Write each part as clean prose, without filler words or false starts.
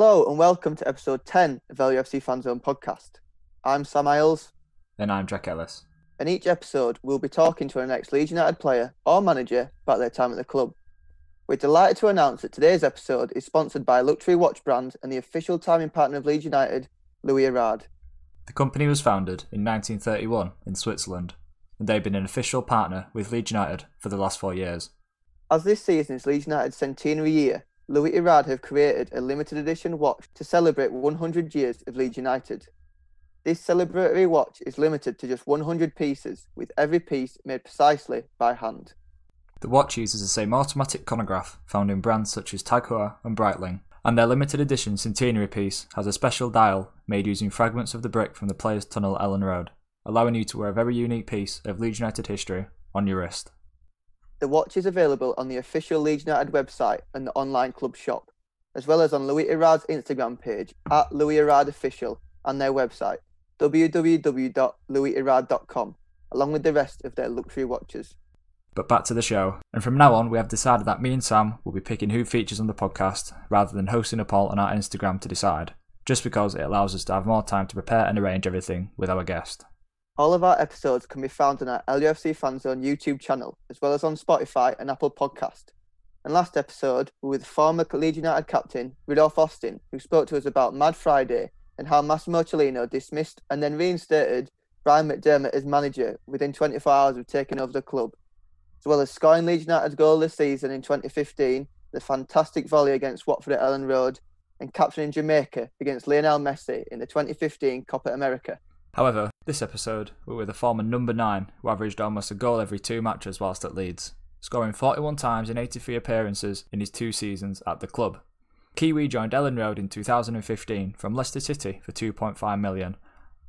Hello and welcome to episode 10 of LUFC Fanzone podcast. I'm Sam Isles. And I'm Jack Ellis. And each episode we'll be talking to our next Leeds United player or manager about their time at the club. We're delighted to announce that today's episode is sponsored by a luxury watch brand and the official timing partner of Leeds United, Louis Erard. The company was founded in 1931 in Switzerland, and they've been an official partner with Leeds United for the last 4 years. As this season is Leeds United's centenary year, Louis Erard have created a limited edition watch to celebrate 100 years of Leeds United. This celebratory watch is limited to just 100 pieces, with every piece made precisely by hand. The watch uses the same automatic chronograph found in brands such as Tag Heuer and Breitling, and their limited edition centenary piece has a special dial made using fragments of the brick from the Players' Tunnel Ellen Road, allowing you to wear a very unique piece of Leeds United history on your wrist. The watch is available on the official Leeds United website and the online club shop, as well as on Louis Erard's Instagram page at Louis Erard Official and their website www.louiserard.com, along with the rest of their luxury watches. But back to the show, and from now on we have decided that me and Sam will be picking who features on the podcast rather than hosting a poll on our Instagram to decide, just because it allows us to have more time to prepare and arrange everything with our guest. All of our episodes can be found on our LUFC Fanzone YouTube channel, as well as on Spotify and Apple Podcast. And last episode, we were with former Leeds United captain, Rudolph Austin, who spoke to us about Mad Friday and how Massimo Cellino dismissed and then reinstated Brian McDermott as manager within 24 hours of taking over the club, as well as scoring Leeds United's goal this season in 2015, the fantastic volley against Watford at Ellen Road, and captaining Jamaica against Lionel Messi in the 2015 Copa America. However, this episode, we're with a former number 9 who averaged almost a goal every 2 matches whilst at Leeds, scoring 41 times in 83 appearances in his 2 seasons at the club. Kiwi joined Ellen Road in 2015 from Leicester City for £2.5 million.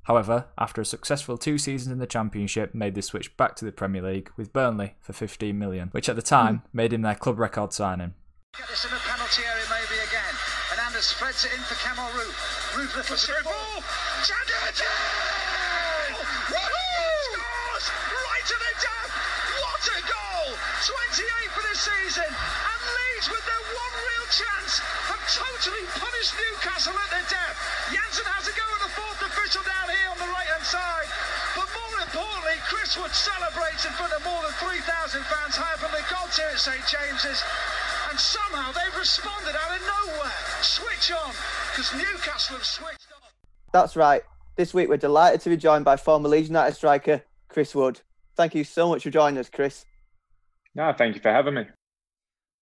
However, after a successful 2 seasons in the Championship, made the switch back to the Premier League with Burnley for £15 million, which at the time made him their club record signing. Get this in the penalty area maybe again. And Anders spreads it in for Kamal Roof. Roof little straight ball. Scores! Right to the death! What a goal! 28 for the season. And Leeds, with their one real chance, have totally punished Newcastle at their death. Janssen has a go at the 4th official down here on the right-hand side. But more importantly, Chris Wood celebrates in front of more than 3,000 fans high up on the goals here at St James's. And somehow they've responded out of nowhere. Switch on, because Newcastle have switched on. That's right. This week we're delighted to be joined by former Leeds United striker Chris Wood. Thank you so much for joining us, Chris. No, thank you for having me.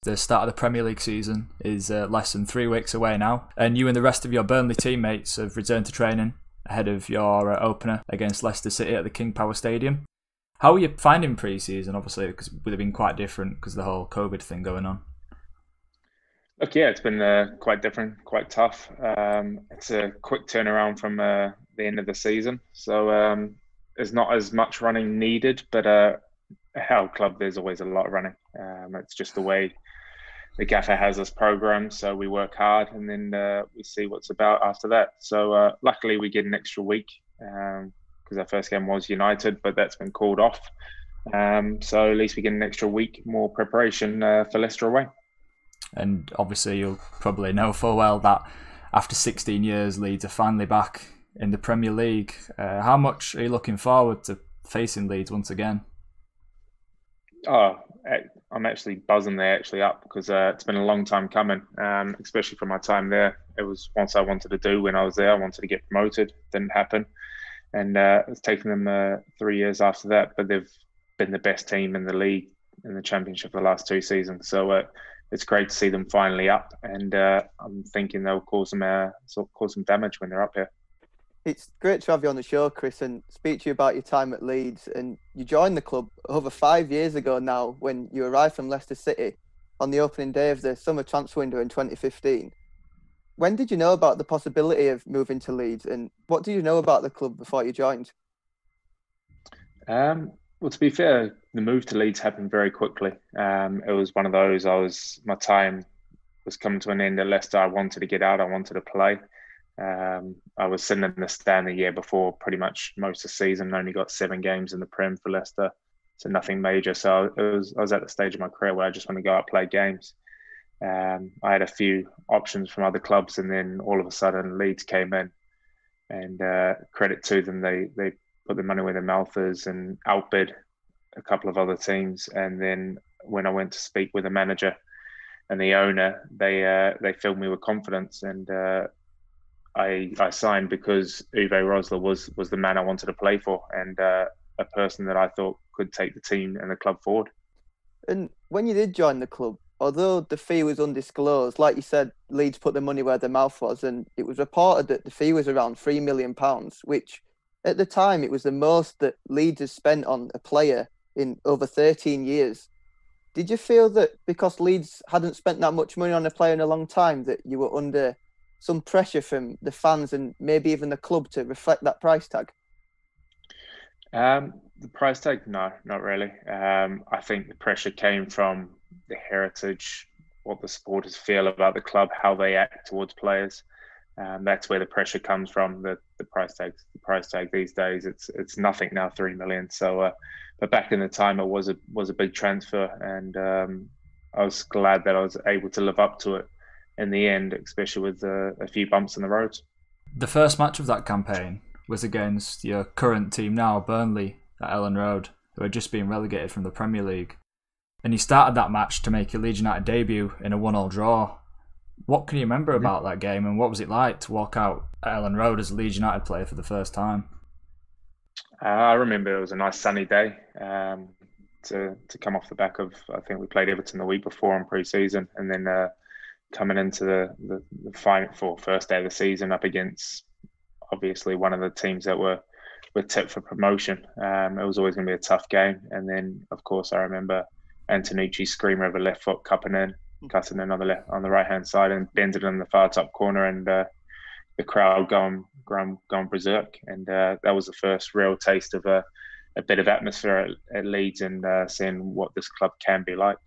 The start of the Premier League season is less than 3 weeks away now, and you and the rest of your Burnley teammates have returned to training ahead of your opener against Leicester City at the King Power Stadium. How are you finding pre-season? Obviously, because it would have been quite different because of the whole COVID thing going on. Look, yeah, it's been quite different, quite tough. It's a quick turnaround from the end of the season. So there's not as much running needed, but our club, there's always a lot of running. It's just the way the gaffer has us programmed. So we work hard and then we see what's about after that. So luckily we get an extra week because our first game was United, but that's been called off. So at least we get an extra week more preparation for Leicester away. And obviously you'll probably know full well that after 16 years, Leeds are finally back in the Premier League. How much are you looking forward to facing Leeds once again? Oh, I'm actually buzzing they're actually up because it's been a long time coming, especially from my time there. It was once I wanted to do when I was there. I wanted to get promoted. Didn't happen. And it's taken them 3 years after that, but they've been the best team in the league, in the Championship for the last 2 seasons. So it's great to see them finally up, and I'm thinking they'll cause some damage when they're up here. It's great to have you on the show, Chris, and speak to you about your time at Leeds. And you joined the club over 5 years ago now when you arrived from Leicester City on the opening day of the summer transfer window in 2015. When did you know about the possibility of moving to Leeds, and what did you know about the club before you joined? Well, to be fair, the move to Leeds happened very quickly. It was one of those, my time was coming to an end at Leicester. I wanted to get out. I wanted to play. I was sitting in the stand the year before pretty much most of the season. Only got 7 games in the Prem for Leicester, so nothing major. So I was at the stage of my career where I just want to go out and play games. I had a few options from other clubs, and then all of a sudden Leeds came in, and credit to them, they put their money where their mouth is and outbid a couple of other teams. And then when I went to speak with the manager and the owner, they filled me with confidence, and I signed because Uwe Rosler was the man I wanted to play for, and a person that I thought could take the team and the club forward. And when you did join the club, although the fee was undisclosed, like you said, Leeds put their money where their mouth was, and it was reported that the fee was around £3 million, which at the time it was the most that Leeds has spent on a player in over 13 years. Did you feel that because Leeds hadn't spent that much money on a player in a long time, that you were under some pressure from the fans and maybe even the club to reflect that price tag? The price tag, no, not really. I think the pressure came from the heritage, what the supporters feel about the club, how they act towards players. That's where the pressure comes from. The price tag. The price tag these days, it's nothing now, $3 million. So, but back in the time, it was a big transfer, and I was glad that I was able to live up to it in the end, especially with a few bumps in the road. The first match of that campaign was against your current team now, Burnley, at Ellen Road, who had just been relegated from the Premier League. And you started that match to make your Leeds United debut in a 1-1 draw. What can you remember about that game, and what was it like to walk out at Ellen Road as a Leeds United player for the first time? I remember it was a nice sunny day to come off the back of, I think we played Everton the week before in pre-season, and then coming into the final for first day of the season up against obviously one of the teams that were tipped for promotion. It was always going to be a tough game. And then, of course, I remember Antonucci's screamer of a left foot cutting in on the right hand side and bending it in the far top corner, and the crowd going berserk. And that was the first real taste of a bit of atmosphere at Leeds, and seeing what this club can be like.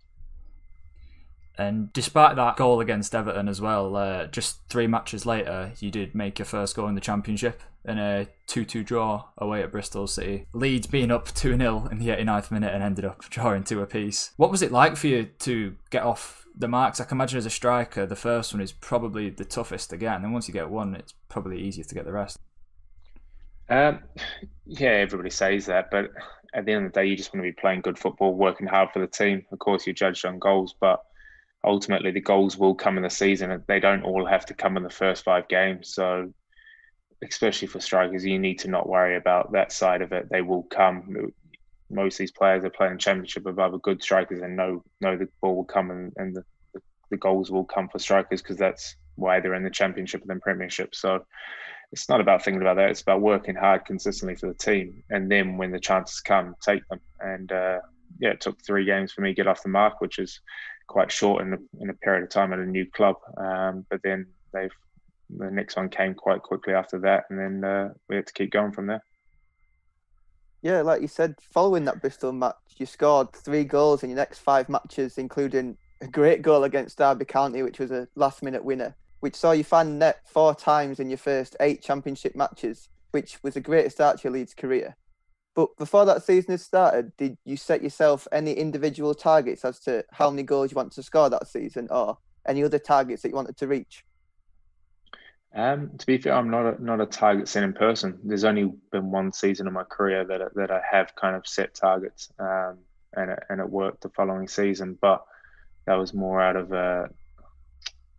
And despite that goal against Everton as well, just 3 matches later, you did make your first goal in the Championship in a 2-2 draw away at Bristol City. Leeds being up 2-0 in the 89th minute and ended up drawing 2 apiece. What was it like for you to get off the marks? I can imagine as a striker, the first one is probably the toughest to get, and then once you get one, it's probably easier to get the rest. Yeah, everybody says that, but at the end of the day, you just want to be playing good football, working hard for the team. Of course, you're judged on goals, but ultimately the goals will come in the season. They don't all have to come in the first 5 games. So especially for strikers, you need to not worry about that side of it. They will come. Most of these players are playing Championship with other good strikers and know the ball will come, and the goals will come for strikers, because that's why they're in the Championship and then Premiership. So it's not about thinking about that. It's about working hard consistently for the team, and then when the chances come, take them. And it took 3 games for me to get off the mark, which is quite short in a period of time at a new club. But then the next one came quite quickly after that, and then we had to keep going from there. Yeah, like you said, following that Bristol match, you scored 3 goals in your next 5 matches, including a great goal against Derby County, which was a last-minute winner, which saw you find net 4 times in your first 8 Championship matches, which was a great start to your Leeds career. But before that season had started, did you set yourself any individual targets as to how many goals you want to score that season, or any other targets that you wanted to reach? To be fair, I'm not a target setting person. There's only been 1 season in my career that I have kind of set targets, and it worked the following season. But that was more out of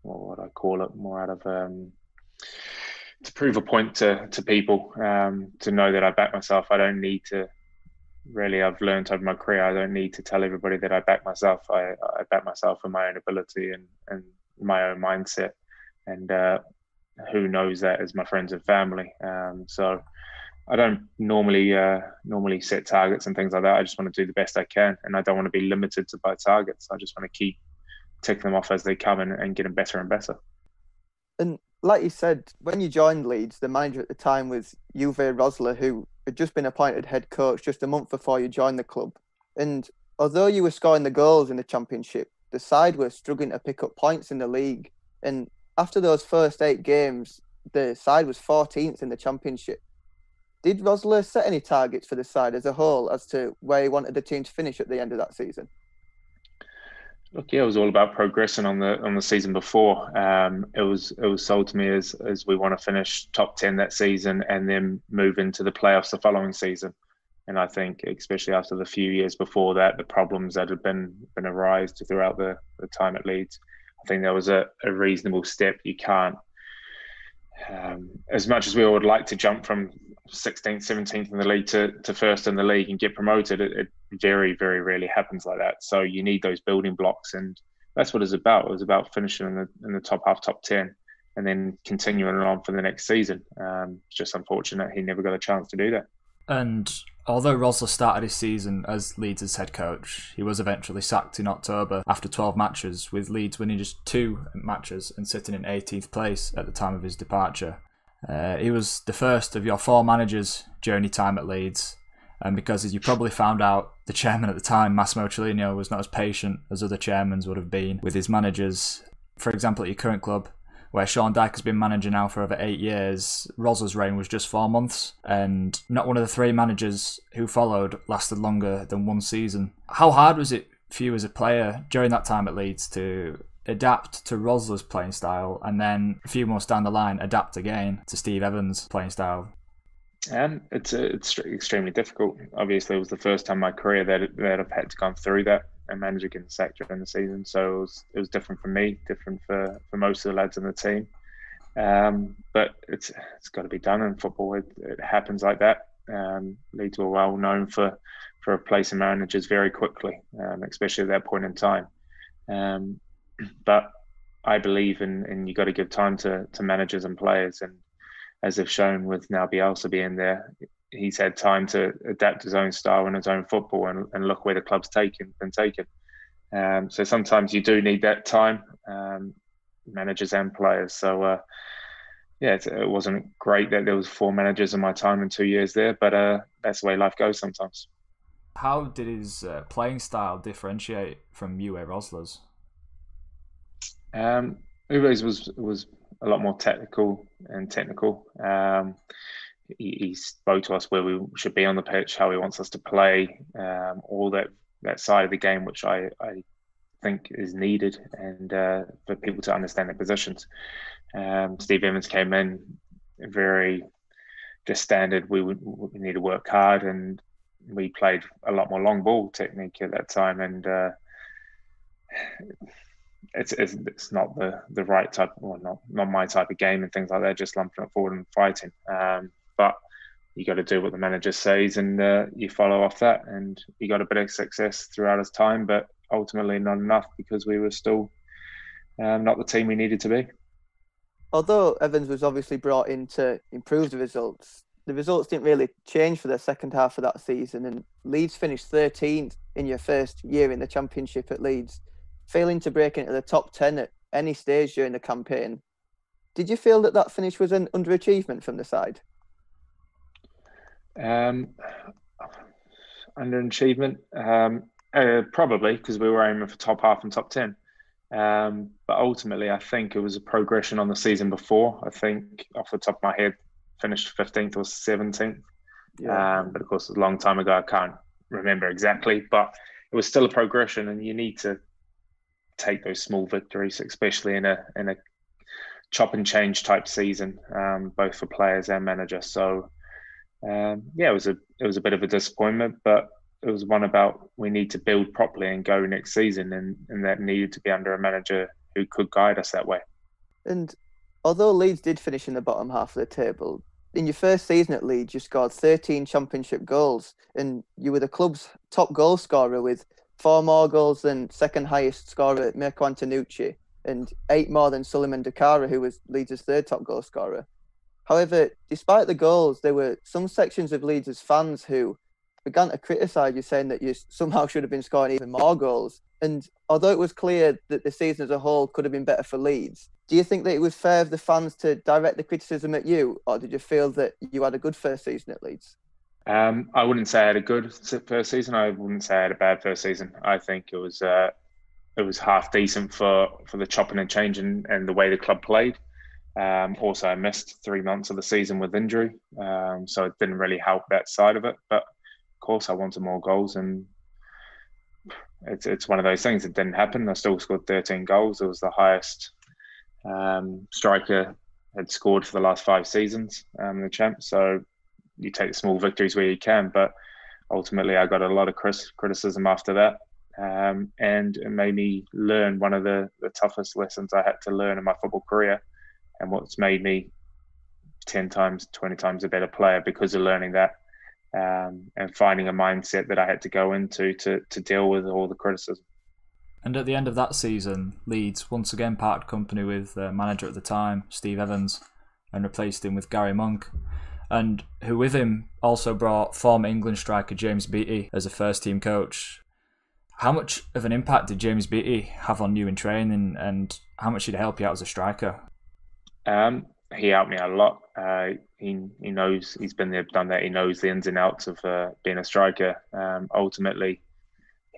what would I call it? More out of to prove a point to people, to know that I back myself. I don't need to. Really, I've learned over my career, I don't need to tell everybody that I back myself. I back myself in my own ability and my own mindset. And who knows that as my friends and family. So I don't normally set targets and things like that. I just want to do the best I can, and I don't want to be limited by targets. I just want to keep ticking them off as they come and getting better and better. And like you said, when you joined Leeds, the manager at the time was Uwe Rosler, who had just been appointed head coach just a month before you joined the club. And although you were scoring the goals in the Championship, the side were struggling to pick up points in the league. And after those first 8 games, the side was 14th in the Championship. Did Rosler set any targets for the side as a whole as to where he wanted the team to finish at the end of that season? Look, yeah, it was all about progressing on the season before. It was sold to me as we want to finish top 10 that season and then move into the playoffs the following season. And I think, especially after the few years before that, the problems that had been arised throughout the time at Leeds, I think that was a reasonable step. You can't, as much as we would like to jump from 16th, 17th in the league to first in the league and get promoted, it very, very rarely happens like that. So you need those building blocks, and that's what it's about. It was about finishing in the top half, top 10, and then continuing on for the next season. It's just unfortunate he never got a chance to do that. And although Rosler started his season as Leeds' head coach, he was eventually sacked in October after 12 matches, with Leeds winning just 2 matches and sitting in 18th place at the time of his departure. He was the first of your 4 managers during your time at Leeds, and because, as you probably found out, the chairman at the time, Massimo Cellino, was not as patient as other chairmen would have been with his managers. For example, at your current club, where Sean Dyche has been manager now for over 8 years, Rosler's reign was just 4 months, and not one of the 3 managers who followed lasted longer than 1 season. How hard was it for you as a player during that time at Leeds to adapt to Rosler's playing style, and then a few months down the line adapt again to Steve Evans' playing style? It's extremely difficult. Obviously, it was the first time in my career that I've had to go through that. A manager getting sacked during the season, so it was different for me, different for most of the lads in the team. But it's got to be done in football. It happens like that. Leeds were well known for replacing managers very quickly, especially at that point in time. But I believe in you got to give time to managers and players, and as they've shown with now Bielsa being there, he's had time to adapt his own style and his own football and look where the club's been taken. So sometimes you do need that time, managers and players. So it wasn't great that there was 4 managers in my time in 2 years there, but that's the way life goes sometimes. How did his playing style differentiate from Uwe Rosler's? Uwe's was a lot more technical. He spoke to us where we should be on the pitch, how he wants us to play, all that side of the game, which I think is needed, and for people to understand their positions. Steve Evans came in very just standard. We need to work hard, and we played a lot more long ball technique at that time, and it's not the right type, or not my type of game and things like that. Just lumping it forward and fighting. But you got to do what the manager says, and you follow off that. And he got a bit of success throughout his time, but ultimately not enough because we were still not the team we needed to be. Although Evans was obviously brought in to improve the results didn't really change for the second half of that season, and Leeds finished 13th in your first year in the Championship at Leeds, failing to break into the top 10 at any stage during the campaign. Did you feel that finish was an underachievement from the side? Underachievement, probably, because we were aiming for top half and top 10. But ultimately, I think it was a progression on the season before. I think, off the top of my head, finished 15th or 17th. Yeah. But of course, it's a long time ago. I can't remember exactly, but it was still a progression, and you need to take those small victories, especially in a chop and change type season, both for players and manager. So it was a bit of a disappointment, but it was one about we need to build properly and go next season, and that needed to be under a manager who could guide us that way. And although Leeds did finish in the bottom half of the table, in your first season at Leeds, you scored 13 Championship goals, and you were the club's top goal scorer with 4 more goals than second highest scorer Mirko Antonucci, and 8 more than Suleiman Dakara, who was Leeds' 3rd top goal scorer. However, despite the goals, there were some sections of Leeds' fans who began to criticise you, saying that you somehow should have been scoring even more goals. And although it was clear that the season as a whole could have been better for Leeds, do you think that it was fair of the fans to direct the criticism at you, or did you feel that you had a good first season at Leeds? I wouldn't say I had a good first season. I wouldn't say I had a bad first season. I think it was half decent for the chopping and changing and the way the club played. Also, I missed 3 months of the season with injury, so it didn't really help that side of it. But of course, I wanted more goals, and it's one of those things that didn't happen. I still scored 13 goals. It was the highest striker had scored for the last 5 seasons, the champ. So you take the small victories where you can, but ultimately I got a lot of criticism after that. And it made me learn one of the toughest lessons I had to learn in my football career, and what's made me 10 times, 20 times a better player because of learning that, and finding a mindset that I had to go into to deal with all the criticism. And at the end of that season, Leeds once again parted company with the manager at the time, Steve Evans, and replaced him with Gary Monk, and who with him also brought former England striker James Beattie as a first-team coach. How much of an impact did James Beattie have on you in training, and how much did he help you out as a striker? He helped me a lot. He knows, he's been there, done that. He knows the ins and outs of being a striker. Ultimately,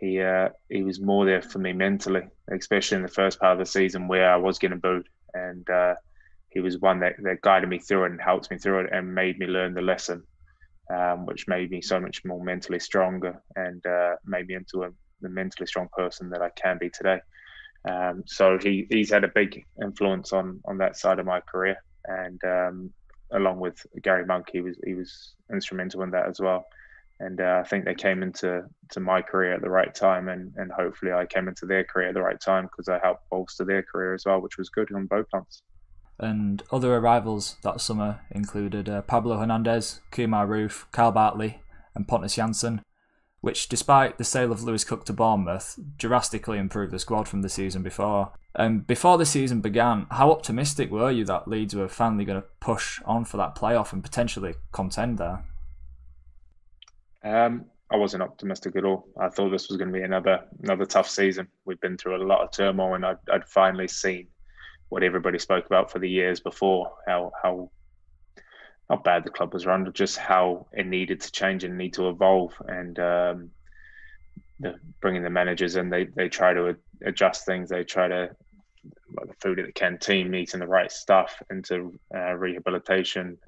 he was more there for me mentally, especially in the first part of the season where I was getting booed. And he was one that guided me through it and helped me through it and made me learn the lesson, which made me so much more mentally stronger and made me into the mentally strong person that I can be today. So he's had a big influence on that side of my career. And along with Gary Monk, he was instrumental in that as well. And I think they came into my career at the right time, and hopefully I came into their career at the right time because I helped bolster their career as well, which was good on both fronts. And other arrivals that summer included Pablo Hernandez, Kumar Roof, Carl Bartley and Pontus Jansson, which, despite the sale of Lewis Cook to Bournemouth, drastically improved the squad from the season before. Before the season began, how optimistic were you that Leeds were finally going to push on for that playoff and potentially contend there? I wasn't optimistic at all. I thought this was going to be another tough season. We've been through a lot of turmoil, and I'd finally seen what everybody spoke about for the years before, how bad the club was run, just how it needed to change and need to evolve. And bringing the managers in, they try to adjust things. They try to, like the food at the canteen, eating the right stuff, into rehabilitation,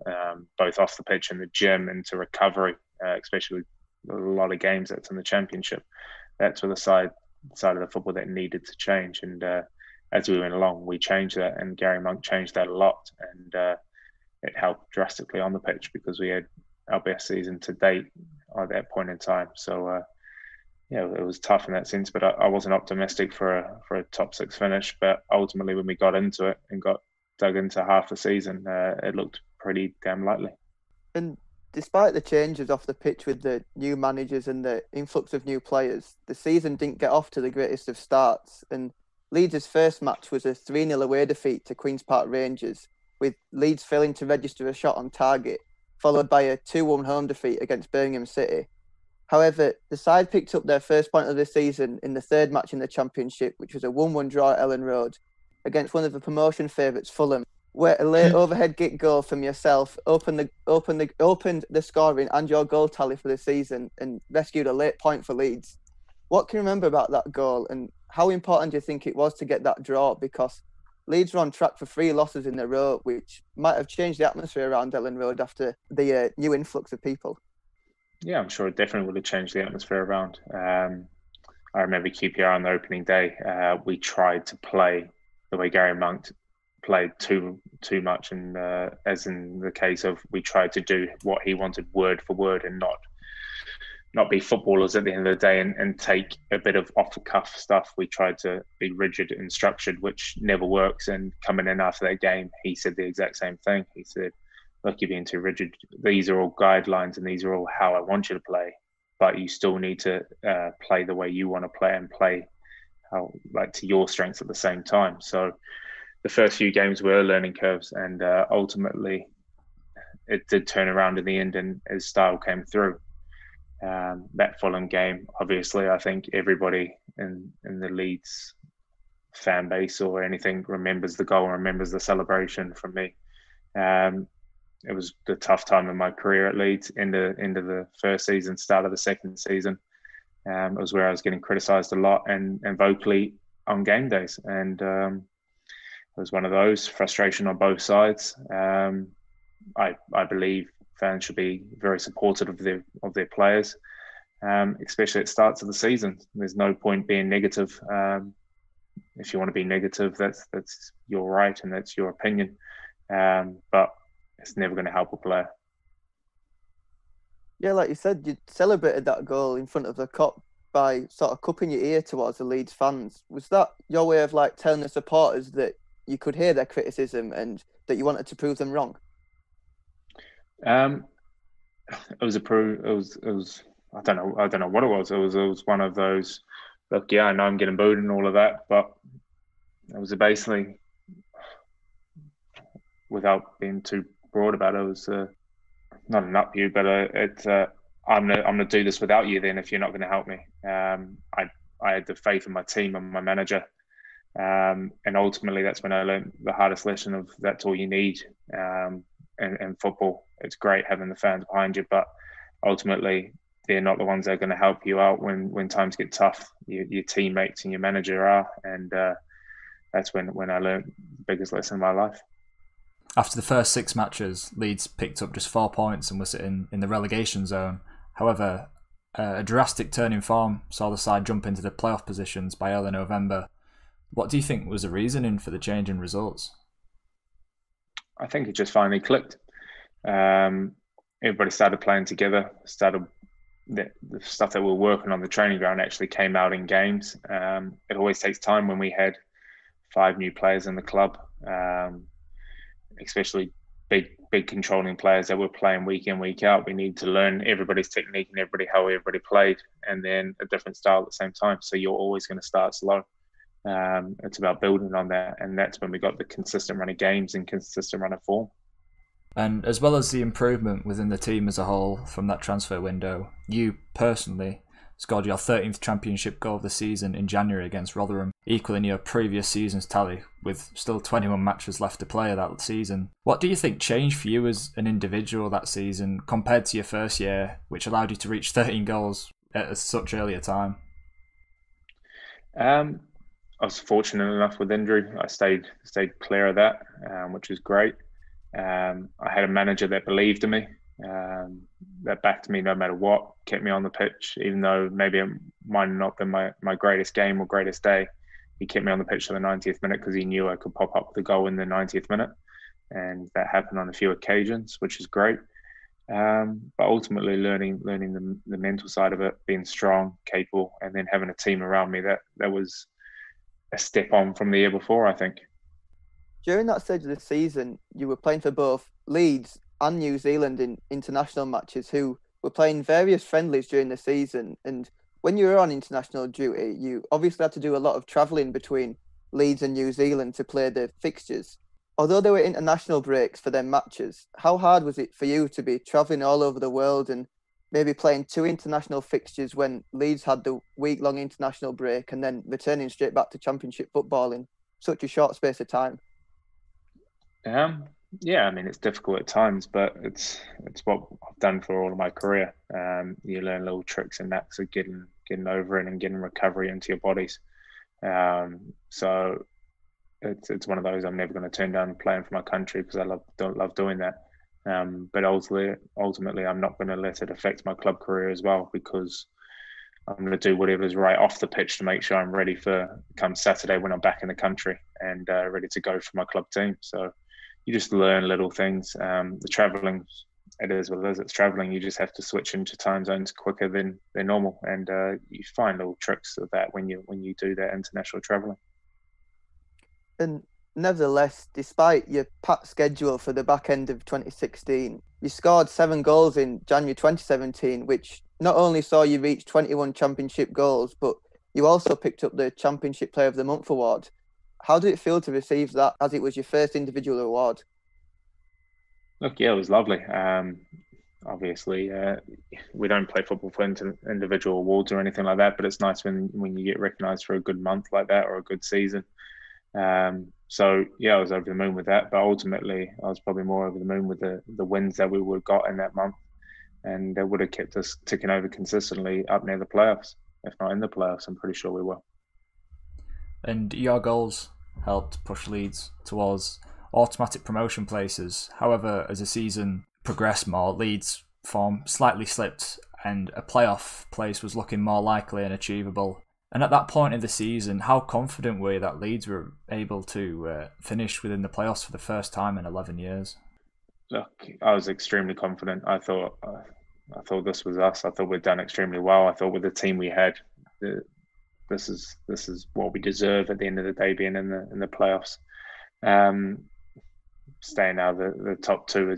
both off the pitch and the gym, into recovery, especially a lot of games that's in the Championship. That's where the side of the football that needed to change. And as we went along, we changed that, and Gary Monk changed that a lot. And it helped drastically on the pitch because we had our best season to date at that point in time. So, it was tough in that sense, but I wasn't optimistic for a top 6 finish. But ultimately, when we got into it and got dug into half the season, it looked pretty damn likely. And despite the changes off the pitch with the new managers and the influx of new players, the season didn't get off to the greatest of starts. And Leeds' first match was a 3-0 away defeat to Queen's Park Rangers, with Leeds failing to register a shot on target, followed by a 2-1 home defeat against Birmingham City. However, the side picked up their first point of the season in the third match in the Championship, which was a 1-1 draw at Ellen Road, against one of the promotion favourites, Fulham, where a late overhead kick goal from yourself opened the scoring and your goal tally for the season and rescued a late point for Leeds. What can you remember about that goal, and how important do you think it was to get that draw? Because Leeds were on track for 3 losses in a row, which might have changed the atmosphere around Ellen Road after the new influx of people. Yeah, I'm sure it definitely would have changed the atmosphere around. I remember QPR on the opening day, we tried to play the way Gary Monk played too much, and as in the case of, we tried to do what he wanted word for word and not be footballers at the end of the day and take a bit of off the cuff stuff. We tried to be rigid and structured, which never works. And coming in after that game, he said the exact same thing. He said, look, you're being too rigid. These are all guidelines and these are all how I want you to play, but you still need to play the way you want to play and play to your strengths at the same time. So the first few games were learning curves, and ultimately it did turn around in the end, and his style came through. That Fulham game, obviously, I think everybody in the Leeds fan base or anything remembers the goal, remembers the celebration from me. It was the tough time in my career at Leeds, end of the first season, start of the second season. It was where I was getting criticised a lot and vocally on game days, and it was one of those, frustration on both sides. I believe fans should be very supportive of their players. especially at starts of the season. There's no point being negative. If you want to be negative, that's your right and that's your opinion. But it's never going to help a player. Yeah, like you said, you celebrated that goal in front of the Kop by sort of cupping your ear towards the Leeds fans. Was that your way of like telling the supporters that you could hear their criticism and that you wanted to prove them wrong? It was I don't know what it was. It was one of those, look, yeah, I know I'm getting booed and all of that, but it was basically, without being too broad about it, it was not an up you, but I'm gonna do this without you then if you're not going to help me. I had the faith in my team and my manager, and ultimately that's when I learned the hardest lesson of that's all you need. In football, it's great having the fans behind you, but ultimately they're not the ones that are going to help you out when times get tough. Your teammates and your manager are, and that's when I learned the biggest lesson of my life. After the first 6 matches, Leeds picked up just 4 points and were sitting in the relegation zone. However, a drastic turn in form saw the side jump into the playoff positions by early November. What do you think was the reasoning for the change in results? I think it just finally clicked. Everybody started playing together, the stuff that we're working on the training ground actually came out in games. It always takes time when we had 5 new players in the club, especially big controlling players that were playing week in, week out. We need to learn everybody's technique and how everybody played, and then a different style at the same time. So you're always going to start slow. It's about building on that, and that's when we got the consistent run of games and consistent run of form. And as well as the improvement within the team as a whole from that transfer window, you personally scored your 13th championship goal of the season in January against Rotherham, equaling your previous season's tally with still 21 matches left to play that season. What do you think changed for you as an individual that season compared to your first year, which allowed you to reach 13 goals at such early a time? I was fortunate enough with injury. I stayed clear of that, which was great. I had a manager that believed in me, that backed me no matter what, kept me on the pitch, even though maybe it might not have been my greatest game or greatest day. He kept me on the pitch to the 90th minute because he knew I could pop up with a goal in the 90th minute. And that happened on a few occasions, which is great. But ultimately learning the mental side of it, being strong, capable, and then having a team around me that was a step on from the year before, I think. During that stage of the season, you were playing for both Leeds and New Zealand in international matches, who were playing various friendlies during the season. And when you were on international duty, you obviously had to do a lot of travelling between Leeds and New Zealand to play the fixtures. Although there were international breaks for their matches, how hard was it for you to be travelling all over the world and maybe playing 2 international fixtures when Leeds had the week-long international break and then returning straight back to Championship football in such a short space of time? Yeah, I mean, it's difficult at times, but it's what I've done for all of my career. You learn little tricks and knacks of getting over it and getting recovery into your bodies. So it's one of those I'm never going to turn down playing for my country because I don't love doing that. But ultimately, I'm not going to let it affect my club career as well, because I'm going to do whatever's right off the pitch to make sure I'm ready for come Saturday when I'm back in the country and ready to go for my club team. So you just learn little things. The travelling, it is what it is. It's travelling. You just have to switch into time zones quicker than normal, and you find little tricks of that when you do that international travelling. And nevertheless, despite your packed schedule for the back end of 2016, you scored 7 goals in January 2017, which not only saw you reach 21 championship goals, but you also picked up the Championship Player of the Month award. How did it feel to receive that, as it was your first individual award? Look, yeah, it was lovely. Obviously, we don't play football for individual awards or anything like that, but it's nice when you get recognised for a good month like that or a good season. So yeah, I was over the moon with that, but ultimately I was probably more over the moon with the wins that we would have got in that month, and that would have kept us ticking over consistently up near the playoffs. If not in the playoffs, I'm pretty sure we will. And your goals helped push Leeds towards automatic promotion places. However, as the season progressed more, Leeds' form slightly slipped and a playoff place was looking more likely and achievable. And at that point in the season, how confident were you that Leeds were able to finish within the playoffs for the first time in 11 years? Look, I was extremely confident. I thought this was us. I thought we'd done extremely well. I thought with the team we had, this is what we deserve at the end of the day, being in the playoffs. Staying out of the top two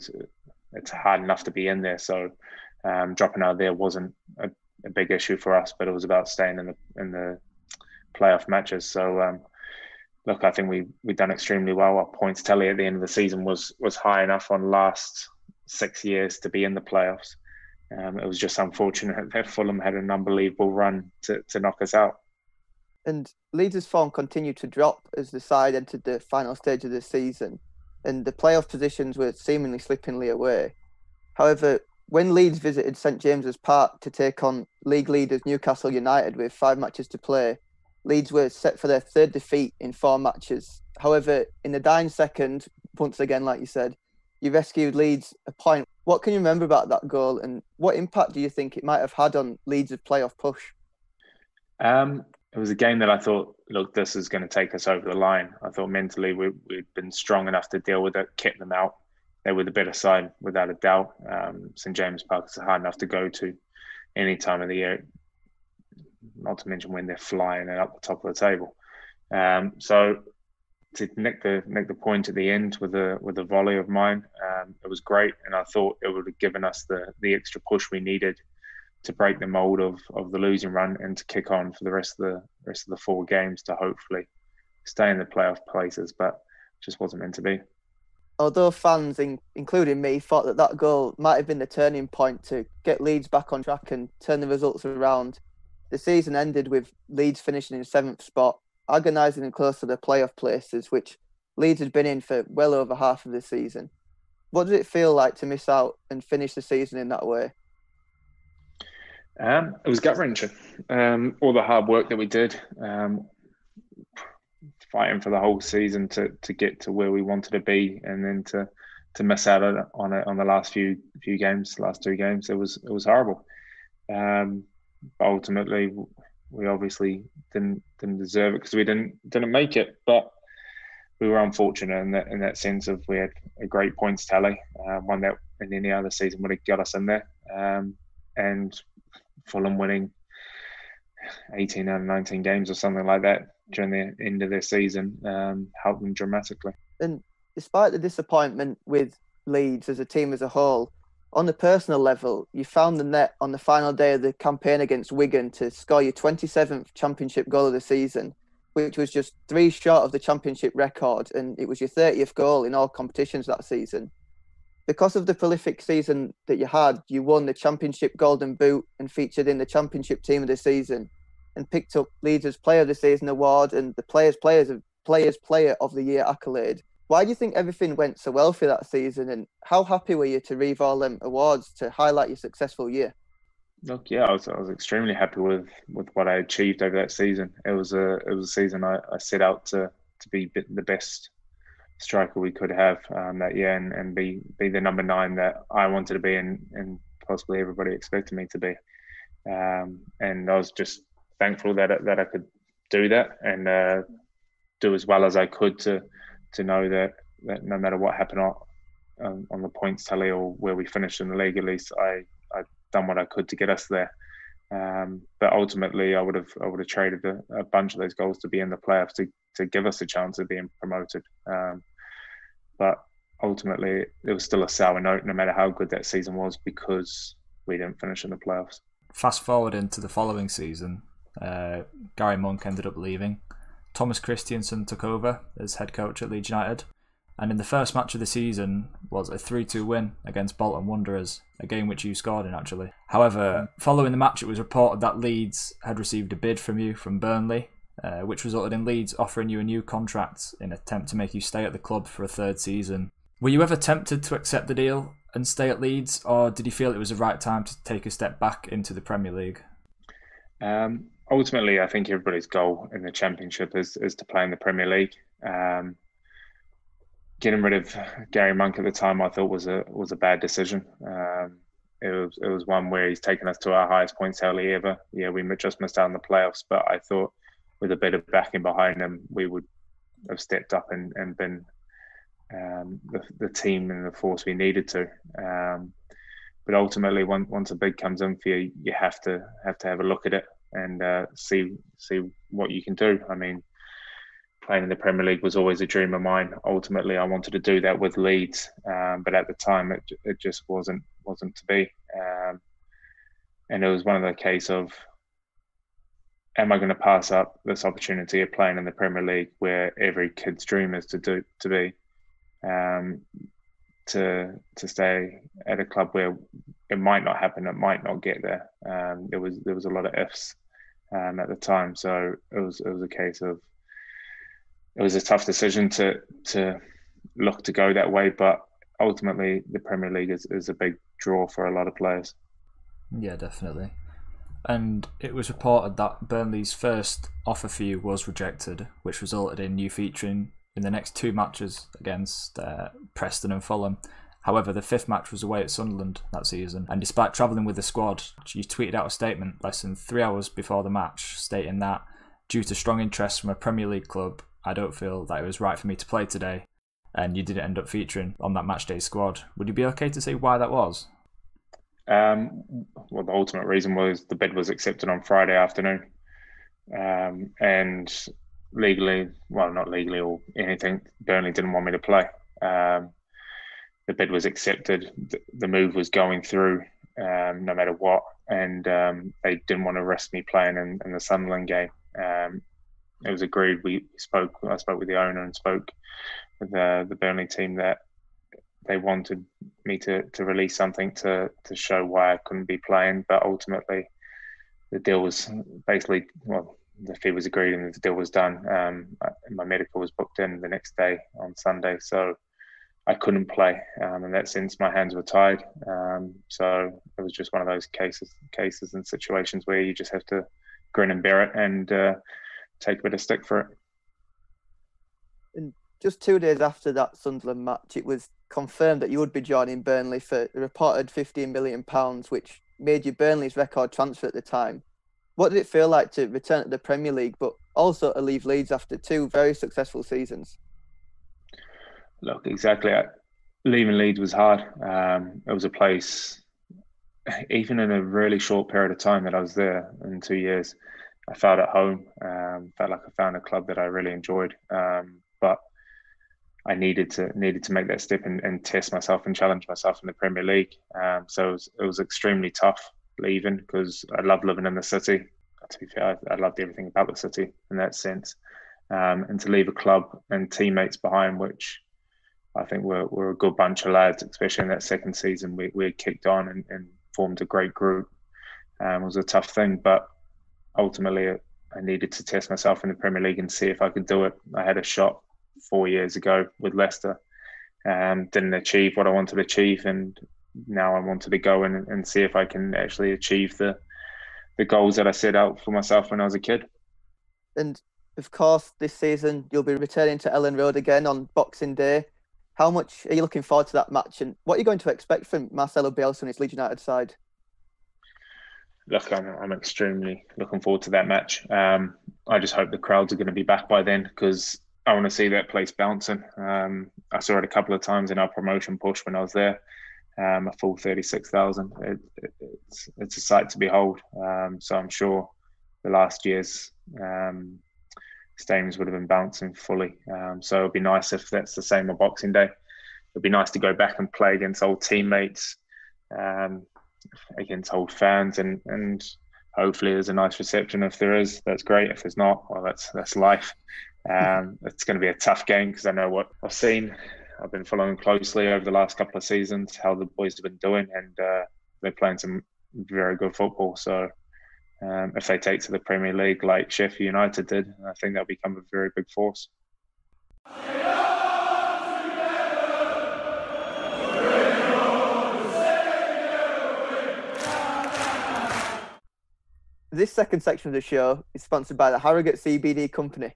it's hard enough to be in there. So dropping out there wasn't a big issue for us, but it was about staying in the playoff matches. So look, I think we've done extremely well. Our points tally at the end of the season was high enough on last 6 years to be in the playoffs. It was just unfortunate that Fulham had an unbelievable run to knock us out. And Leeds' form continued to drop as the side entered the final stage of the season, and the playoff positions were seemingly slippingly away. However, when Leeds visited St James's Park to take on league leaders Newcastle United with 5 matches to play, Leeds were set for their 3rd defeat in 4 matches. However, in the dying second, once again, like you said, you rescued Leeds a point. What can you remember about that goal, and what impact do you think it might have had on Leeds' playoff push? It was a game that I thought, look, this is going to take us over the line. I thought mentally we'd been strong enough to deal with it, kept them out. They were the better side, without a doubt. St James Park is hard enough to go to any time of the year, not to mention when they're flying and up the top of the table. So to nick the point at the end with a volley of mine, it was great, and I thought it would have given us the extra push we needed to break the mold of the losing run and to kick on for the rest of the 4 games to hopefully stay in the playoff places, but it just wasn't meant to be. Although fans, including me, thought that goal might have been the turning point to get Leeds back on track and turn the results around, the season ended with Leeds finishing in 7th spot, agonising and close to the playoff places, which Leeds had been in for well over half of the season. What did it feel like to miss out and finish the season in that way? It was gut-wrenching. All the hard work that we did, fighting for the whole season to get to where we wanted to be, and then to miss out on it on the last few games, last 2 games, it was horrible. But ultimately, we obviously didn't deserve it because we didn't make it. But we were unfortunate in that sense of we had a great points tally, one that in any other season would have got us in there, and Fulham winning 18 out of 19 games or something like that during the end of their season helped them dramatically. And despite the disappointment with Leeds as a team as a whole, on the personal level, you found the net on the final day of the campaign against Wigan to score your 27th championship goal of the season, which was just 3 short of the championship record, and it was your 30th goal in all competitions that season. Because of the prolific season that you had, you won the Championship Golden Boot and featured in the Championship Team of the Season, and picked up Leeds' Player of the Season award and the Players Player of the Year accolade. Why do you think everything went so well for that season, and how happy were you to reap all them awards to highlight your successful year? Look, yeah, I was extremely happy with what I achieved over that season. It was a season I set out to be the best striker we could have that year, and be the number 9 that I wanted to be, and possibly everybody expected me to be. And I was just thankful that I could do that and do as well as I could to know that no matter what happened on the points tally or where we finished in the league, at least I done what I could to get us there. But ultimately, I would have traded a bunch of those goals to be in the playoffs to give us a chance of being promoted. But ultimately, it was still a sour note, no matter how good that season was, because we didn't finish in the playoffs. Fast forward into the following season, Gary Monk ended up leaving. Thomas Christiansen took over as head coach at Leeds United, and in the first match of the season was a 3-2 win against Bolton Wanderers, a game which you scored in actually. However, following the match, it was reported that Leeds had received a bid from you from Burnley, which resulted in Leeds offering you a new contract in an attempt to make you stay at the club for a 3rd season. Were you ever tempted to accept the deal and stay at Leeds, or did you feel it was the right time to take a step back into the Premier League? Ultimately, I think everybody's goal in the Championship is to play in the Premier League. Getting rid of Gary Monk at the time, I thought was a bad decision. it was one where he's taken us to our highest points tally ever. Yeah, we just missed out on the playoffs, but I thought with a bit of backing behind him, we would have stepped up and been the team and the force we needed to. But ultimately, once a bid comes in for you, you have to have a look at it and see what you can do. I mean, playing in the Premier League was always a dream of mine. Ultimately, I wanted to do that with Leeds, but at the time, it just wasn't to be. And it was one of the case of, am I going to pass up this opportunity of playing in the Premier League, where every kid's dream is to be, to stay at a club where it might not happen, it might not get there. There was a lot of ifs at the time, so it was a case of, it was a tough decision to look to go that way, but ultimately the Premier League is a big draw for a lot of players. Yeah, definitely. And it was reported that Burnley's first offer for you was rejected, which resulted in you featuring in the next 2 matches against Preston and Fulham. However, the 5th match was away at Sunderland that season, and despite travelling with the squad, you tweeted out a statement less than 3 hours before the match stating that, due to strong interest from a Premier League club, I don't feel that it was right for me to play today, and you didn't end up featuring on that matchday squad. Would you be okay to say why that was? Well, the ultimate reason was the bid was accepted on Friday afternoon, and legally, well, not legally or anything, Burnley didn't want me to play. The bid was accepted, the move was going through, no matter what, and they didn't want to risk me playing in the Sunderland game. It was agreed. I spoke with the owner and spoke with the Burnley team that they wanted me to release something to show why I couldn't be playing, but ultimately the deal was basically, well, the fee was agreed and the deal was done. My medical was booked in the next day on Sunday, so I couldn't play. In that sense, my hands were tied. So it was just one of those cases and situations where you just have to grin and bear it and take a bit of stick for it. And just 2 days after that Sunderland match, it was confirmed that you would be joining Burnley for a reported £15 million, which made you Burnley's record transfer at the time. What did it feel like to return to the Premier League, but also to leave Leeds after 2 very successful seasons? Look, exactly. Leaving Leeds was hard. It was a place, even in a really short period of time that I was there, in 2 years, I felt at home. Felt like I found a club that I really enjoyed. But I needed to make that step and test myself and challenge myself in the Premier League. So it was extremely tough leaving, because I love living in the city. To be fair, I loved everything about the city in that sense. And to leave a club and teammates behind, which I think we're a good bunch of lads, especially in that second season. We had kicked on and formed a great group. It was a tough thing, but ultimately I needed to test myself in the Premier League and see if I could do it. I had a shot 4 years ago with Leicester, didn't achieve what I wanted to achieve, and now I wanted to go and see if I can actually achieve the goals that I set out for myself when I was a kid. And of course, this season you'll be returning to Ellen Road again on Boxing Day. How much are you looking forward to that match, and what are you going to expect from Marcelo Bielsa and his Leeds United side? Look, I'm extremely looking forward to that match. I just hope the crowds are going to be back by then, because I want to see that place bouncing. I saw it a couple of times in our promotion push when I was there. A full 36,000. It's a sight to behold. So I'm sure the last year's stadiums would have been bouncing fully. So it'd be nice if that's the same on Boxing Day. It'd be nice to go back and play against old teammates, against old fans, and hopefully there's a nice reception. If there is, that's great. If there's not, well, that's life. It's going to be a tough game, because I know what I've seen. I've been following closely over the last couple of seasons how the boys have been doing, and they're playing some very good football. So if they take to the Premier League like Sheffield United did, I think they'll become a very big force. This second section of the show is sponsored by the Harrogate CBD Company.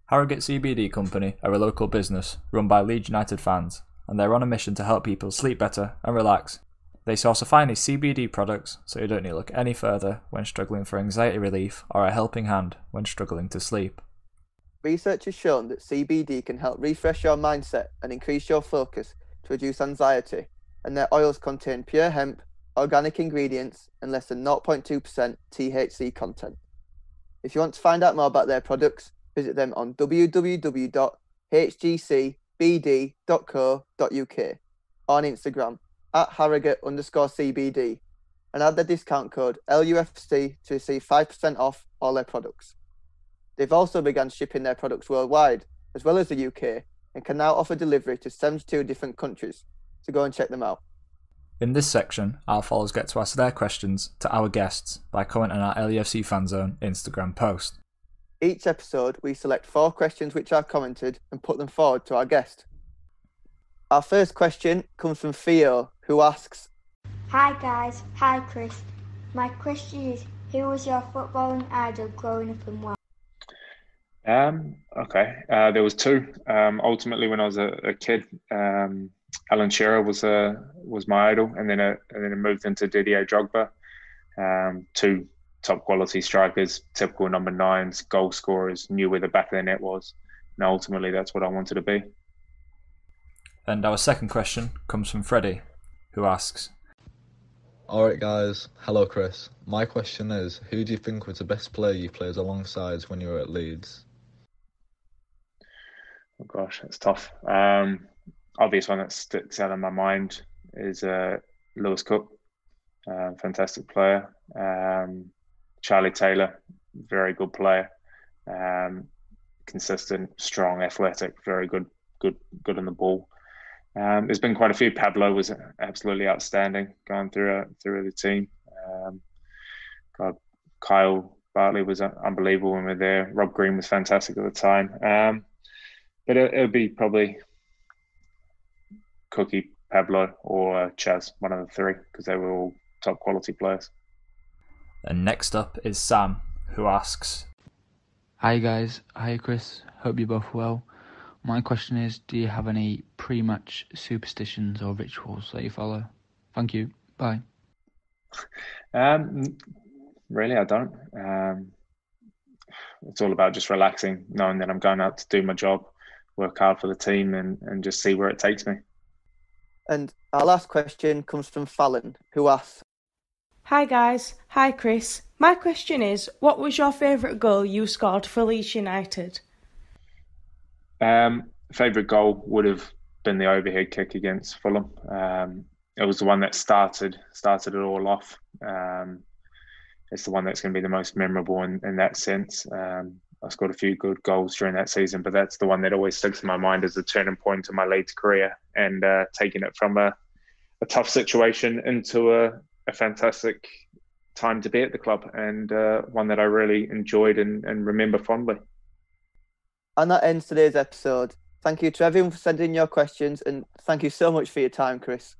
Harrogate CBD Company are a local business run by Leeds United fans, and they're on a mission to help people sleep better and relax. They source a finest CBD products, so you don't need to look any further when struggling for anxiety relief or a helping hand when struggling to sleep. Research has shown that CBD can help refresh your mindset and increase your focus to reduce anxiety, and their oils contain pure hemp, organic ingredients, and less than 0.2% THC content. If you want to find out more about their products, visit them on www.hgcbd.co.uk or on Instagram @Harrogate_CBD and add the discount code LUFC to receive 5% off all their products. They've also begun shipping their products worldwide, as well as the UK, and can now offer delivery to 72 different countries, so go and check them out. In this section, our followers get to ask their questions to our guests by commenting on our LUFC Fanzone Instagram post. Each episode, we select 4 questions which are commented and put them forward to our guest. Our first question comes from Theo, who asks, Hi guys, hi Chris. My question is, who was your footballing idol growing up and why? Okay. There was 2. Ultimately, when I was a kid, Alan Shearer was my idol, and then I moved into Didier Drogba. 2 top quality strikers, typical number 9s, goal scorers, knew where the back of the net was, and ultimately that's what I wanted to be. And our second question comes from Freddie, who asks, Alright guys, hello Chris. My question is, who do you think was the best player you played alongside when you were at Leeds? Oh gosh, that's tough. Obvious one that sticks out in my mind is Lewis Cook, fantastic player. Charlie Taylor, very good player. Consistent, strong, athletic, very good on the ball. There's been quite a few. Pablo was absolutely outstanding going through the team. Kyle Bartley was unbelievable when we were there. Rob Green was fantastic at the time. But it would be probably Cookie, Pablo, or Chaz, one of the 3, because they were all top quality players. And next up is Sam, who asks, Hi guys, hi Chris, hope you're both well. My question is, do you have any pre-match superstitions or rituals that you follow? Thank you, bye. Really, I don't. It's all about just relaxing, knowing that I'm going out to do my job, work hard for the team, and just see where it takes me. And our last question comes from Fallon, who asks, Hi guys, hi Chris. My question is, what was your favourite goal you scored for Leeds United? Favourite goal would have been the overhead kick against Fulham. It was the one that started it all off. It's the one that's going to be the most memorable in that sense. I scored a few good goals during that season, but that's the one that always sticks in my mind as a turning point in my Leeds career, and taking it from a tough situation into a fantastic time to be at the club, and one that I really enjoyed and remember fondly. And that ends today's episode. Thank you to everyone for sending your questions, and thank you so much for your time, Chris.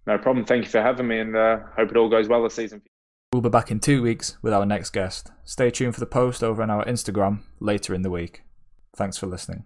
No problem. Thank you for having me, and hope it all goes well this season. We'll be back in 2 weeks with our next guest. Stay tuned for the post over on our Instagram later in the week. Thanks for listening.